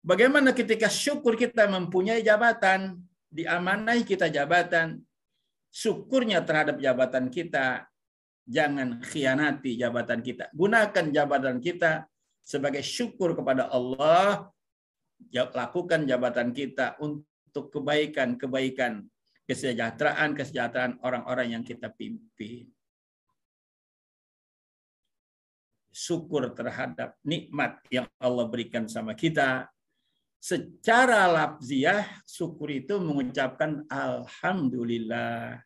Bagaimana ketika syukur kita mempunyai jabatan, diamanahi kita jabatan, syukurnya terhadap jabatan kita, jangan khianati jabatan kita. Gunakan jabatan kita sebagai syukur kepada Allah, lakukan jabatan kita untuk kebaikan-kebaikan, kesejahteraan orang-orang yang kita pimpin. Syukur terhadap nikmat yang Allah berikan sama kita. Secara lafziah, syukur itu mengucapkan alhamdulillah.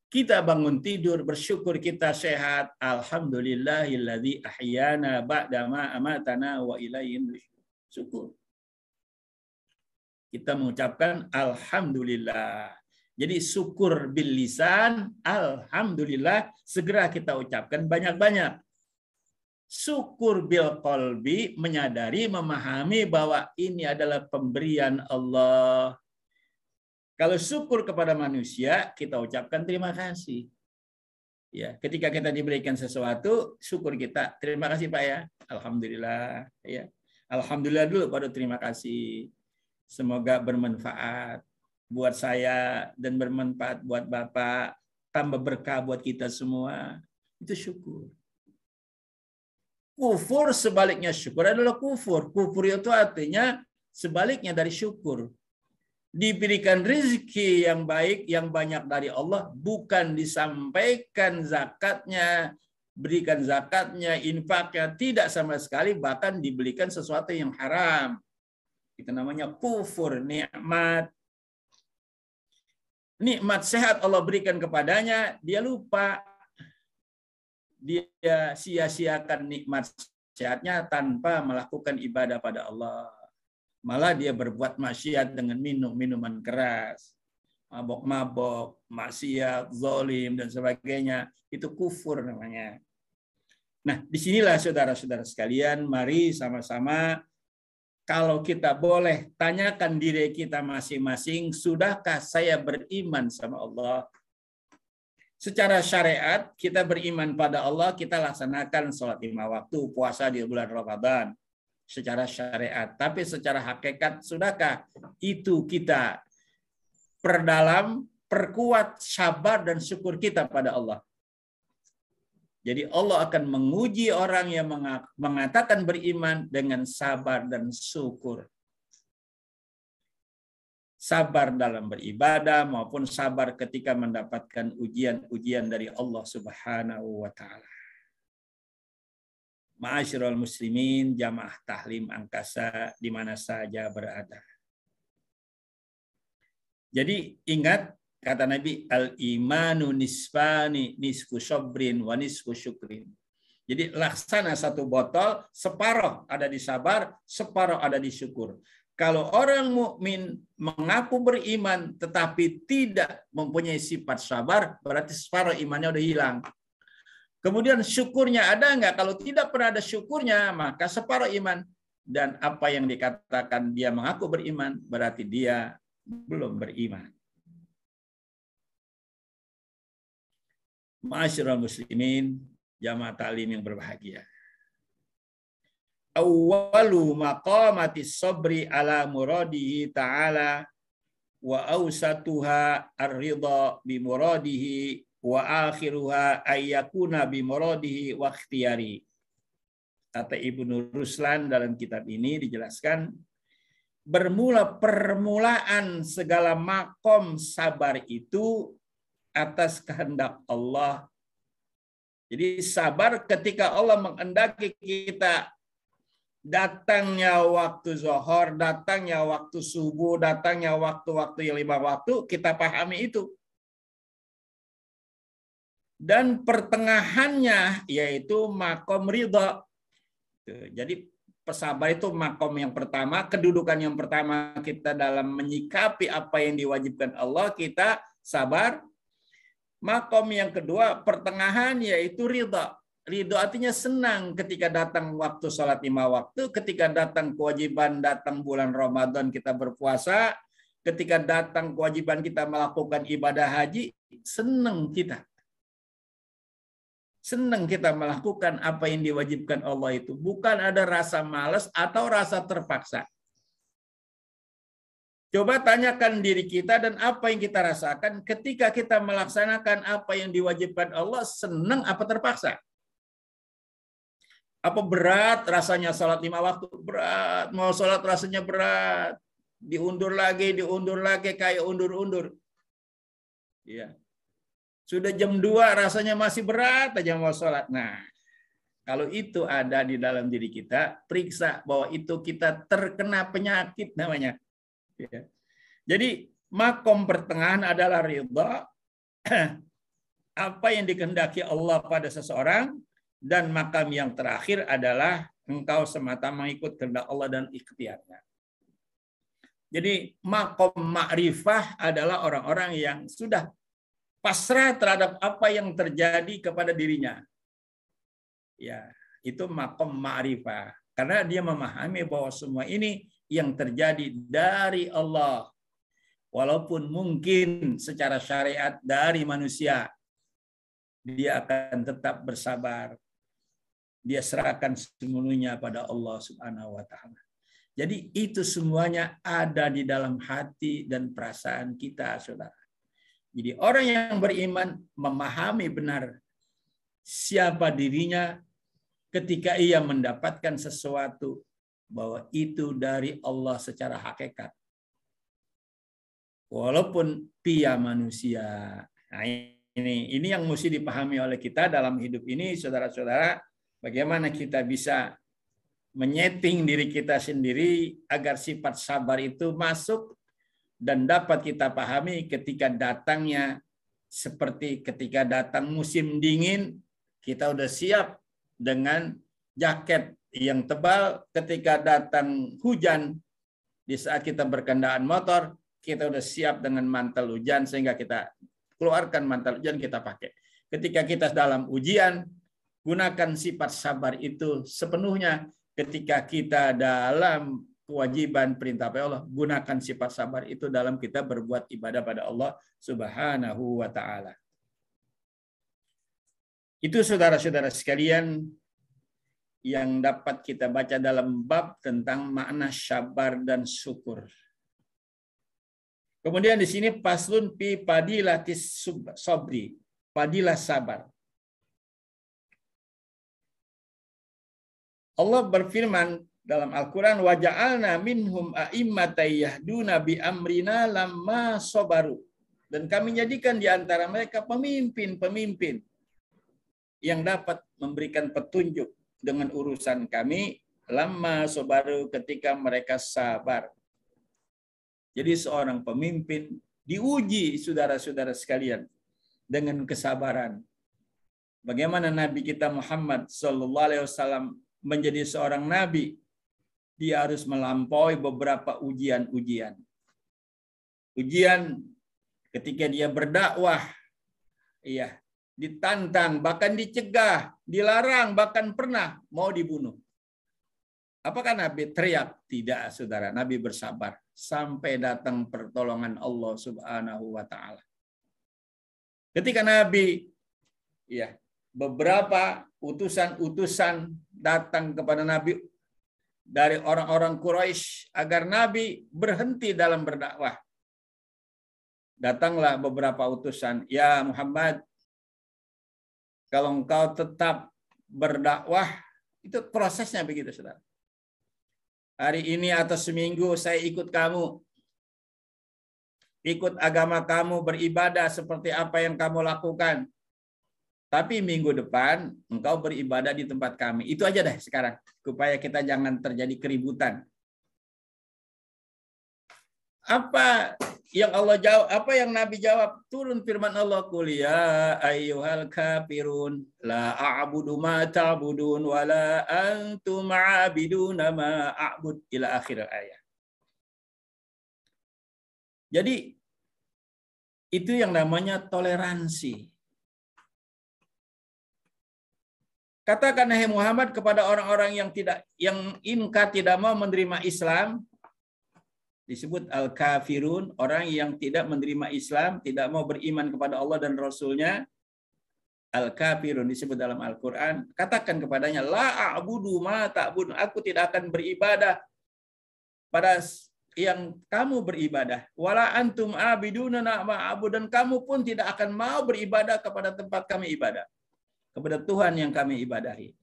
Kita bangun tidur bersyukur kita sehat. Alhamdulillahilladzi ahyana ba'dama amatana wa ilaihin nusyur. Syukur. Kita mengucapkan alhamdulillah. Jadi syukur bil lisan, alhamdulillah, segera kita ucapkan banyak-banyak. Syukur bil qalbi, menyadari, memahami bahwa ini adalah pemberian Allah. Kalau syukur kepada manusia, kita ucapkan terima kasih. Ya, ketika kita diberikan sesuatu, syukur kita, terima kasih Pak ya, alhamdulillah. Ya, alhamdulillah dulu, baru terima kasih. Semoga bermanfaat buat saya dan bermanfaat buat Bapak, tambah berkah buat kita semua. Itu syukur. Kufur sebaliknya syukur adalah kufur. Kufur itu artinya sebaliknya dari syukur. Diberikan rezeki yang baik, yang banyak dari Allah, bukan disampaikan zakatnya, berikan zakatnya, infaknya, tidak sama sekali, bahkan diberikan sesuatu yang haram. Itu namanya kufur nikmat. Nikmat sehat Allah berikan kepadanya, dia lupa. Dia sia-siakan nikmat sehatnya tanpa melakukan ibadah pada Allah. Malah dia berbuat maksiat dengan minum minuman keras, mabok-mabok, maksiat, zalim dan sebagainya. Itu kufur namanya. Nah, disinilah saudara-saudara sekalian, mari sama-sama kalau kita boleh tanyakan diri kita masing-masing, sudahkah saya beriman sama Allah? Secara syariat, kita beriman pada Allah, kita laksanakan sholat 5 waktu, puasa di bulan Ramadan. Secara syariat. Tapi secara hakikat, sudahkah itu kita perdalam, perkuat, sabar, dan syukur kita pada Allah? Jadi Allah akan menguji orang yang mengatakan beriman dengan sabar dan syukur. Sabar dalam beribadah maupun sabar ketika mendapatkan ujian-ujian dari Allah Subhanahu wa taala. Ma'asyiral muslimin, jamaah tahlim angkasa di mana saja berada. Jadi ingat kata Nabi, al-imanu nisfani, nisfu sabrin wa nisfu syukrin. Jadi laksana satu botol, separuh ada di sabar, separuh ada di syukur. Kalau orang mukmin mengaku beriman tetapi tidak mempunyai sifat sabar, berarti separuh imannya udah hilang. Kemudian syukurnya ada enggak? Kalau tidak pernah ada syukurnya, maka separuh iman. Dan apa yang dikatakan dia mengaku beriman, berarti dia belum beriman. Ma'asyiral muslimin, jamaah ta'lim yang berbahagia. Awwalu maqamati sabri ala muradihi ta'ala wa awsatuha ar-ridha bi muradihi wa akhiruha ayyakuna bi muradihi wa ikhtiyari. Kata Ibnu Ruslan dalam kitab ini dijelaskan, permulaan segala makom sabar itu atas kehendak Allah. Jadi sabar ketika Allah menghendaki kita, datangnya waktu zuhur, datangnya waktu subuh, datangnya waktu-waktu yang 5 waktu, kita pahami itu. Dan pertengahannya yaitu makom ridha. Jadi pesabar itu makom yang pertama, kedudukan yang pertama kita dalam menyikapi apa yang diwajibkan Allah, kita sabar. Makom yang kedua, pertengahan yaitu ridha. Ridho artinya senang ketika datang waktu sholat 5 waktu, ketika datang kewajiban datang bulan Ramadan kita berpuasa, ketika datang kewajiban kita melakukan ibadah haji, senang kita. Senang kita melakukan apa yang diwajibkan Allah itu. Bukan ada rasa malas atau rasa terpaksa. Coba tanyakan diri kita dan apa yang kita rasakan ketika kita melaksanakan apa yang diwajibkan Allah, senang apa terpaksa? Apa berat rasanya sholat 5 waktu? Berat. Mau sholat rasanya berat. Diundur lagi kayak undur-undur. Ya. Sudah jam 2 rasanya masih berat aja mau sholat. Nah, kalau itu ada di dalam diri kita, periksa bahwa itu kita terkena penyakit namanya. Ya. Jadi makom pertengahan adalah ridha apa yang dikehendaki Allah pada seseorang, dan makam yang terakhir adalah engkau semata mengikut kehendak Allah dan ikhtiarnya. Jadi makom ma'rifah adalah orang-orang yang sudah pasrah terhadap apa yang terjadi kepada dirinya. Ya, itu makom ma'rifah. Karena dia memahami bahwa semua ini yang terjadi dari Allah. Walaupun mungkin secara syariat dari manusia, dia akan tetap bersabar. Dia serahkan sepenuhnya pada Allah Subhanahu wa taala. Jadi itu semuanya ada di dalam hati dan perasaan kita, Saudara. Jadi orang yang beriman memahami benar siapa dirinya ketika ia mendapatkan sesuatu bahwa itu dari Allah secara hakikat. Walaupun pia manusia. Nah, ini yang mesti dipahami oleh kita dalam hidup ini, saudara-saudara. Bagaimana kita bisa menyeting diri kita sendiri agar sifat sabar itu masuk dan dapat kita pahami ketika datangnya, seperti ketika datang musim dingin, kita udah siap dengan jaket yang tebal. Ketika datang hujan, di saat kita berkendaan motor, kita udah siap dengan mantel hujan sehingga kita keluarkan mantel hujan kita pakai. Ketika kita dalam ujian, gunakan sifat sabar itu sepenuhnya. Ketika kita dalam kewajiban perintah Allah, gunakan sifat sabar itu dalam kita berbuat ibadah pada Allah Subhanahu wa taala. Itu saudara-saudara sekalian yang dapat kita baca dalam bab tentang makna sabar dan syukur. Kemudian di sini faslun fi fadilatis sabri, fadilah sabar. Allah berfirman dalam Al-Quran, وَجَعَلْنَا مِنْهُمْ أَئِمَّةً يَهْدُونَ بِأَمْرِنَا لَمَّا صَبَرُوا. Dan kami jadikan di antara mereka pemimpin-pemimpin yang dapat memberikan petunjuk dengan urusan kami, lamma sabaru, ketika mereka sabar. Jadi seorang pemimpin diuji, saudara-saudara sekalian, dengan kesabaran. Bagaimana Nabi kita Muhammad SAW menjadi seorang nabi, dia harus melampaui beberapa ujian-ujian. Ujian ketika dia berdakwah, iya, ditantang, bahkan dicegah, dilarang, bahkan pernah mau dibunuh. Apakah Nabi teriak? Tidak, saudara. Nabi bersabar sampai datang pertolongan Allah Subhanahu wa taala. Ketika Nabi, ya, beberapa utusan-utusan datang kepada Nabi dari orang-orang Quraisy agar Nabi berhenti dalam berdakwah. Datanglah beberapa utusan, ya Muhammad, kalau engkau tetap berdakwah, itu prosesnya begitu, saudara. Hari ini atau seminggu saya ikut kamu, ikut agama kamu, beribadah seperti apa yang kamu lakukan. Tapi minggu depan engkau beribadah di tempat kami. Itu aja deh sekarang, supaya kita jangan terjadi keributan. Apa yang Allah jawab? Apa yang Nabi jawab? Turun firman Allah, qul ya ayyuhal kafirun la a'budu ma ta'budun wa la antum 'abiduna ma a'bud, ila akhir ayat. Jadi itu yang namanya toleransi. Katakan hai Muhammad kepada orang-orang yang ingkar, tidak mau menerima Islam, disebut al-kafirun, orang yang tidak menerima Islam, tidak mau beriman kepada Allah dan Rasul-Nya. Al-kafirun disebut dalam Al-Quran, katakan kepadanya, la a'budu ma ta'budun, aku tidak akan beribadah pada yang kamu beribadah. Wala antum abiduna ma'abud, dan kamu pun tidak akan mau beribadah kepada tempat kami ibadah, kepada Tuhan yang kami ibadahi.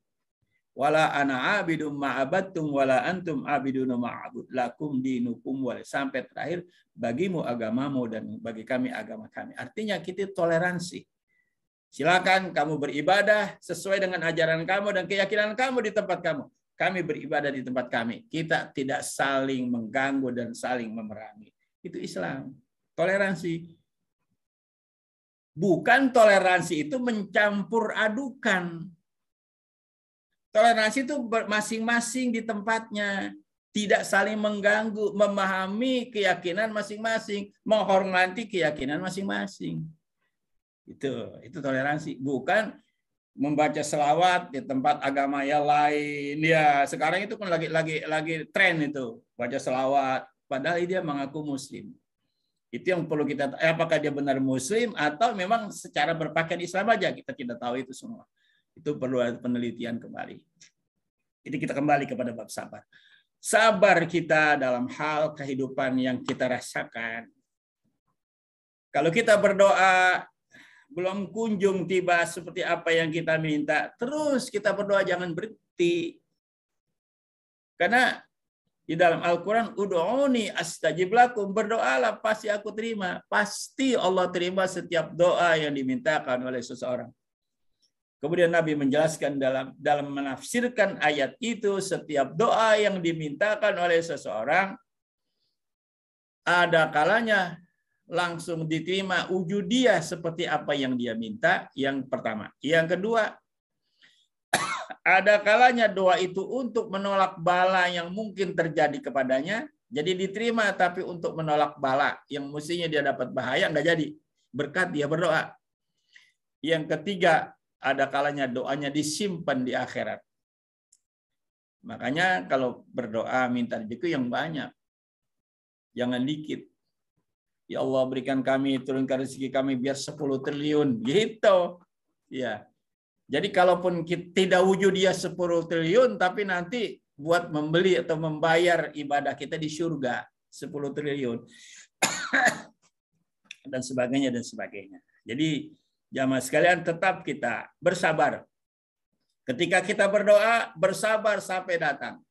Wala ana abidum ma'abattum wala antum abiduna ma'abud lakum dinukum wal, sampai terakhir, bagimu agamamu dan bagi kami agama kami. Artinya kita toleransi. Silakan kamu beribadah sesuai dengan ajaran kamu dan keyakinan kamu di tempat kamu. Kami beribadah di tempat kami. Kita tidak saling mengganggu dan saling memerangi. Itu Islam. Toleransi. Bukan toleransi itu mencampur adukan. Toleransi itu masing-masing di tempatnya. Tidak saling mengganggu, memahami keyakinan masing-masing, menghormati keyakinan masing-masing. Itu toleransi, bukan membaca selawat di tempat agama yang lain. Ya, sekarang itu kan lagi tren itu, baca selawat padahal dia mengaku muslim. Itu yang perlu kita tahu, apakah dia benar muslim atau memang secara berpakaian Islam aja, kita tidak tahu itu semua. Itu perlu ada penelitian kembali. Jadi kita kembali kepada bab sabar. Sabar kita dalam hal kehidupan yang kita rasakan. Kalau kita berdoa belum kunjung tiba seperti apa yang kita minta, terus kita berdoa, jangan berhenti. Karena di dalam Al-Quran, ud'uni astajib lakum, berdoalah pasti aku terima. Pasti Allah terima setiap doa yang dimintakan oleh seseorang. Kemudian Nabi menjelaskan dalam menafsirkan ayat itu, setiap doa yang dimintakan oleh seseorang, ada kalanya langsung diterima wujud dia seperti apa yang dia minta, yang pertama. Yang kedua, ada kalanya doa itu untuk menolak bala yang mungkin terjadi kepadanya, jadi diterima, tapi untuk menolak bala yang mestinya dia dapat bahaya, nggak jadi, berkat dia berdoa. Yang ketiga, ada kalanya doanya disimpan di akhirat. Makanya kalau berdoa minta rezeki yang banyak, jangan dikit. Ya Allah, berikan kami, turunkan rezeki kami biar 10 triliun gitu. Ya. Jadi kalaupun kita tidak wujud dia 10 triliun, tapi nanti buat membeli atau membayar ibadah kita di surga 10 triliun. Dan sebagainya dan sebagainya. Jadi jamaah sekalian, tetap kita bersabar. Ketika kita berdoa, bersabar sampai datang.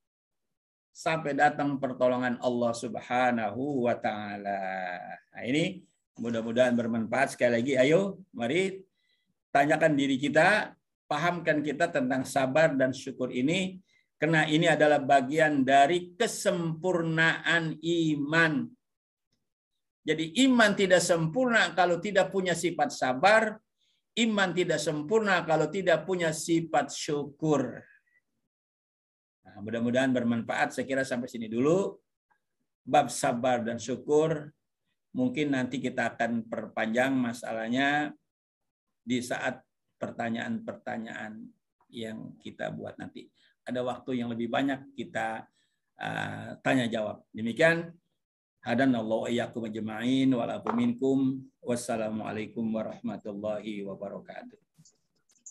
Sampai datang pertolongan Allah Subhanahu wa Ta'ala. Nah, ini mudah-mudahan bermanfaat. Sekali lagi, ayo, mari tanyakan diri kita, pahamkan kita tentang sabar dan syukur ini, karena ini adalah bagian dari kesempurnaan iman. Jadi iman tidak sempurna kalau tidak punya sifat sabar, iman tidak sempurna kalau tidak punya sifat syukur. Nah, mudah-mudahan bermanfaat. Saya kira sampai sini dulu bab sabar dan syukur. Mungkin nanti kita akan perpanjang masalahnya di saat pertanyaan-pertanyaan yang kita buat nanti. Ada waktu yang lebih banyak kita tanya jawab. Demikian, hadanallahu iyyakum ajma'in wa la minkum. Wassalamualaikum warahmatullahi wabarakatuh.